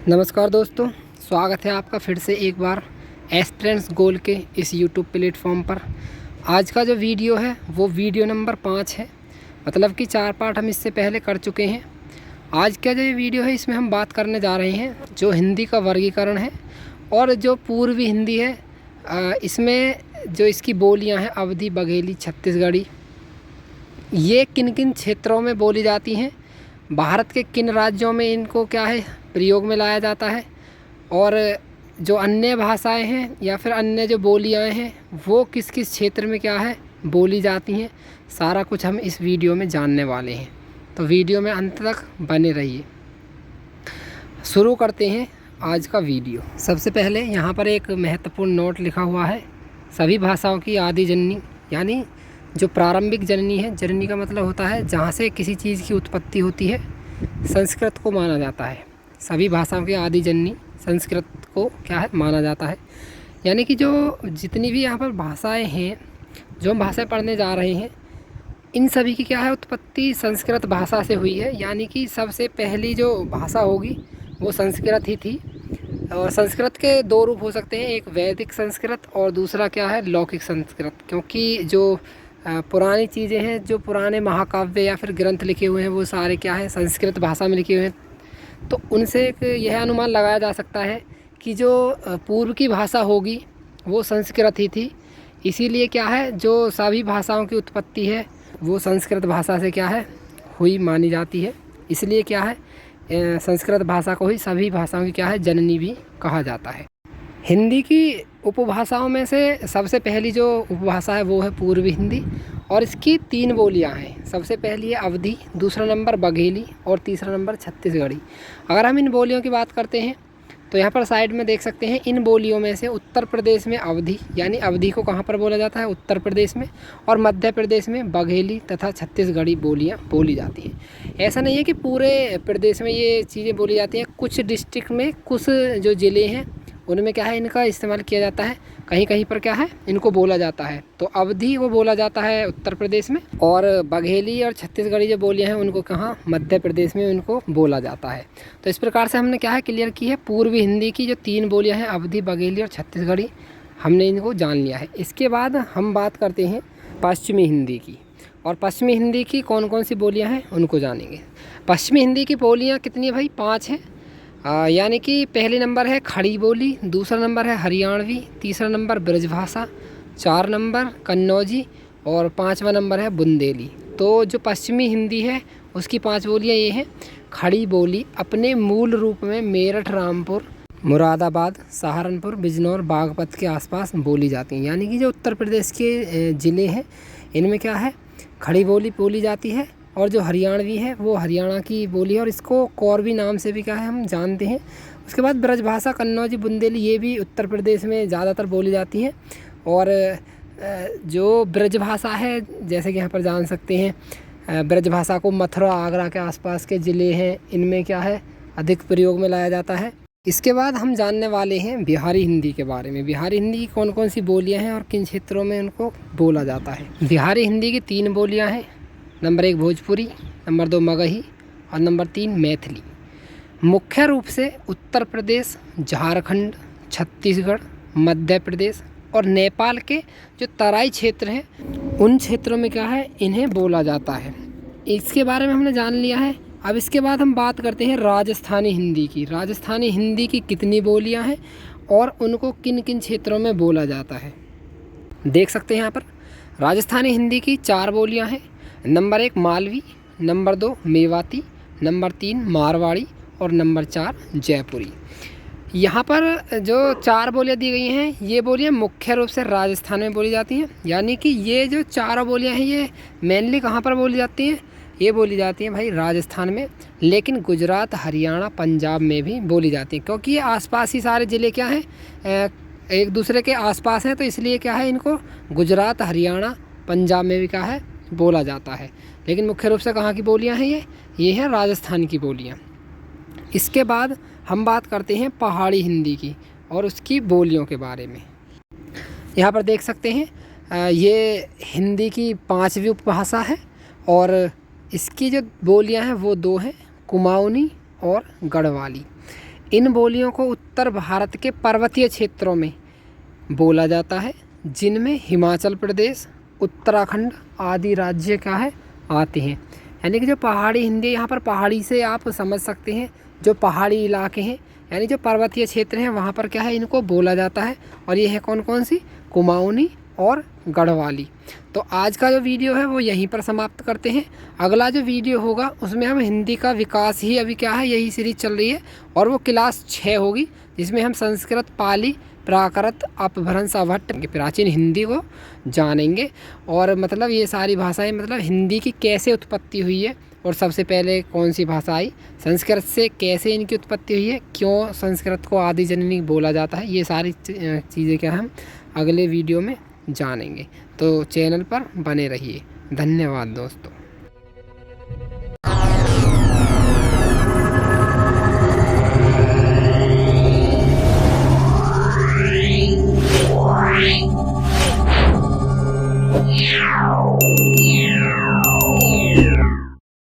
नमस्कार दोस्तों, स्वागत है आपका फिर से एक बार एस्पिरेंट्स गोल के इस यूट्यूब प्लेटफॉर्म पर। आज का जो वीडियो है वो वीडियो नंबर 5 है, मतलब कि 4 पार्ट हम इससे पहले कर चुके हैं। आज का जो ये वीडियो है इसमें हम बात करने जा रहे हैं जो हिंदी का वर्गीकरण है और जो पूर्वी हिंदी है। इसमें जो इसकी बोलियाँ हैं अवधी, बघेली, छत्तीसगढ़ी, ये किन किन क्षेत्रों में बोली जाती हैं, भारत के किन राज्यों में इनको क्या है प्रयोग में लाया जाता है, और जो अन्य भाषाएं हैं या फिर अन्य जो बोलियां हैं वो किस किस क्षेत्र में क्या है बोली जाती हैं, सारा कुछ हम इस वीडियो में जानने वाले हैं। तो वीडियो में अंत तक बने रहिए। शुरू करते हैं आज का वीडियो। सबसे पहले यहाँ पर एक महत्वपूर्ण नोट लिखा हुआ है, सभी भाषाओं की आदि जननी, यानी जो प्रारंभिक जननी है, जननी का मतलब होता है जहाँ से किसी चीज़ की उत्पत्ति होती है, संस्कृत को माना जाता है। सभी भाषाओं की आदि जननी संस्कृत को क्या है माना जाता है। यानी कि जो जितनी भी यहाँ पर भाषाएं हैं, जो हम भाषाएं पढ़ने जा रहे हैं, इन सभी की क्या है उत्पत्ति संस्कृत भाषा से हुई है। यानी कि सबसे पहली जो भाषा होगी वो संस्कृत ही थी। और संस्कृत के दो रूप हो सकते हैं, एक वैदिक संस्कृत और दूसरा क्या है लौकिक संस्कृत। क्योंकि जो पुरानी चीज़ें हैं, जो पुराने महाकाव्य या फिर ग्रंथ लिखे हुए हैं वो सारे क्या है संस्कृत भाषा में लिखे हुए हैं। तो उनसे एक यह अनुमान लगाया जा सकता है कि जो पूर्व की भाषा होगी वो संस्कृत ही थी। इसीलिए क्या है जो सभी भाषाओं की उत्पत्ति है वो संस्कृत भाषा से क्या है हुई मानी जाती है। इसलिए क्या है संस्कृत भाषा को ही सभी भाषाओं की क्या है जननी भी कहा जाता है। हिंदी की उपभाषाओं में से सबसे पहली जो उपभाषा है वो है पूर्वी हिंदी, और इसकी 3 बोलियां हैं। सबसे पहली है अवधी, दूसरा नंबर बघेली और तीसरा नंबर छत्तीसगढ़ी। अगर हम इन बोलियों की बात करते हैं तो यहाँ पर साइड में देख सकते हैं, इन बोलियों में से उत्तर प्रदेश में अवधी, यानी अवधी को कहाँ पर बोला जाता है उत्तर प्रदेश में, और मध्य प्रदेश में बघेली तथा छत्तीसगढ़ी बोलियाँ बोली जाती हैं। ऐसा नहीं है कि पूरे प्रदेश में ये चीज़ें बोली जाती हैं, कुछ डिस्ट्रिक्ट में कुछ जो ज़िले हैं उनमें क्या है इनका इस्तेमाल किया जाता है, कहीं कहीं पर क्या है इनको बोला जाता है। तो अवधी को बोला जाता है उत्तर प्रदेश में, और बघेली और छत्तीसगढ़ी जो बोलियां हैं उनको कहाँ मध्य प्रदेश में उनको बोला जाता है। तो इस प्रकार से हमने क्या है क्लियर की है पूर्वी हिंदी की जो 3 बोलियां हैं अवधी, बघेली और छत्तीसगढ़ी, हमने इनको जान लिया है। इसके बाद हम बात करते हैं पश्चिमी हिंदी की, और पश्चिमी हिंदी की कौन कौन सी बोलियाँ हैं उनको जानेंगे। पश्चिमी हिंदी की बोलियाँ कितनी है भाई 5 हैं। यानी कि पहले नंबर है खड़ी बोली, दूसरा नंबर है हरियाणवी, तीसरा नंबर ब्रजभाषा, 4 नंबर कन्नौजी और 5वां नंबर है बुंदेली। तो जो पश्चिमी हिंदी है उसकी 5 बोलियाँ ये हैं। खड़ी बोली अपने मूल रूप में मेरठ, रामपुर, मुरादाबाद, सहारनपुर, बिजनौर, बागपत के आसपास बोली जाती हैं। यानी कि जो उत्तर प्रदेश के ज़िले हैं इनमें क्या है खड़ी बोली बोली जाती है। और जो हरियाणवी है वो हरियाणा की बोली है, और इसको कोरवी नाम से भी क्या है हम जानते हैं। उसके बाद ब्रजभाषा, कन्नौजी, बुंदेली, ये भी उत्तर प्रदेश में ज़्यादातर बोली जाती हैं। और जो ब्रजभाषा है जैसे कि यहाँ पर जान सकते हैं, ब्रजभाषा को मथुरा, आगरा के आसपास के ज़िले हैं इनमें क्या है अधिक प्रयोग में लाया जाता है। इसके बाद हम जानने वाले हैं बिहारी हिंदी के बारे में। बिहारी हिंदी की कौन कौन सी बोलियाँ हैं और किन क्षेत्रों में उनको बोला जाता है। बिहारी हिंदी की 3 बोलियाँ हैं, नंबर 1 भोजपुरी, नंबर 2 मगही और नंबर 3 मैथिली। मुख्य रूप से उत्तर प्रदेश, झारखंड, छत्तीसगढ़, मध्य प्रदेश और नेपाल के जो तराई क्षेत्र हैं उन क्षेत्रों में क्या है इन्हें बोला जाता है। इसके बारे में हमने जान लिया है। अब इसके बाद हम बात करते हैं राजस्थानी हिंदी की। राजस्थानी हिंदी की कितनी बोलियां हैं और उनको किन किन क्षेत्रों में बोला जाता है देख सकते हैं यहाँ पर। राजस्थानी हिंदी की 4 बोलियां हैं, number 1 Malvi, number 2 Mewati, number 3 Marwari और नंबर 4 जयपुरी। यहाँ पर जो 4 बोलियाँ दी गई हैं ये बोलियाँ मुख्य रूप से राजस्थान में बोली जाती हैं। यानी कि ये जो 4 बोलियाँ हैं ये मेनली कहाँ पर बोली जाती हैं, ये बोली जाती हैं भाई राजस्थान में, लेकिन गुजरात, हरियाणा, पंजाब में भी बोली जाती हैं। क्योंकि ये आसपास ही सारे ज़िले क्या हैं एक दूसरे के आसपास हैं, तो इसलिए क्या है इनको गुजरात, हरियाणा, पंजाब में भी क्या है बोला जाता है। लेकिन मुख्य रूप से कहाँ की बोलियाँ हैं ये हैं राजस्थान की बोलियाँ। इसके बाद हम बात करते हैं पहाड़ी हिंदी की और उसकी बोलियों के बारे में। यहाँ पर देख सकते हैं ये हिंदी की 5वीं उपभाषा है, और इसकी जो बोलियाँ हैं वो 2 हैं, कुमाऊनी और गढ़वाली। इन बोलियों को उत्तर भारत के पर्वतीय क्षेत्रों में बोला जाता है, जिनमें हिमाचल प्रदेश, उत्तराखंड आदि राज्य क्या है आते हैं। यानी कि जो पहाड़ी हिंदी, यहाँ पर पहाड़ी से आप समझ सकते हैं जो पहाड़ी इलाके हैं, यानी जो पर्वतीय क्षेत्र हैं वहाँ पर क्या है इनको बोला जाता है। और ये है कौन कौन सी, कुमाऊनी और गढ़वाली। तो आज का जो वीडियो है वो यहीं पर समाप्त करते हैं। अगला जो वीडियो होगा उसमें हम हिंदी का विकास ही अभी क्या है यही सीरीज चल रही है, और वो क्लास 6 होगी, जिसमें हम संस्कृत, पाली, प्राकृत, अपभ्रंश, अभट्ट प्राचीन हिंदी को जानेंगे। और मतलब ये सारी भाषाएं, मतलब हिंदी की कैसे उत्पत्ति हुई है और सबसे पहले कौन सी भाषा आई, संस्कृत से कैसे इनकी उत्पत्ति हुई है, क्यों संस्कृत को आदि जननी बोला जाता है, ये सारी चीज़ें क्या हम अगले वीडियो में जानेंगे। तो चैनल पर बने रहिए। धन्यवाद दोस्तों। Yeah.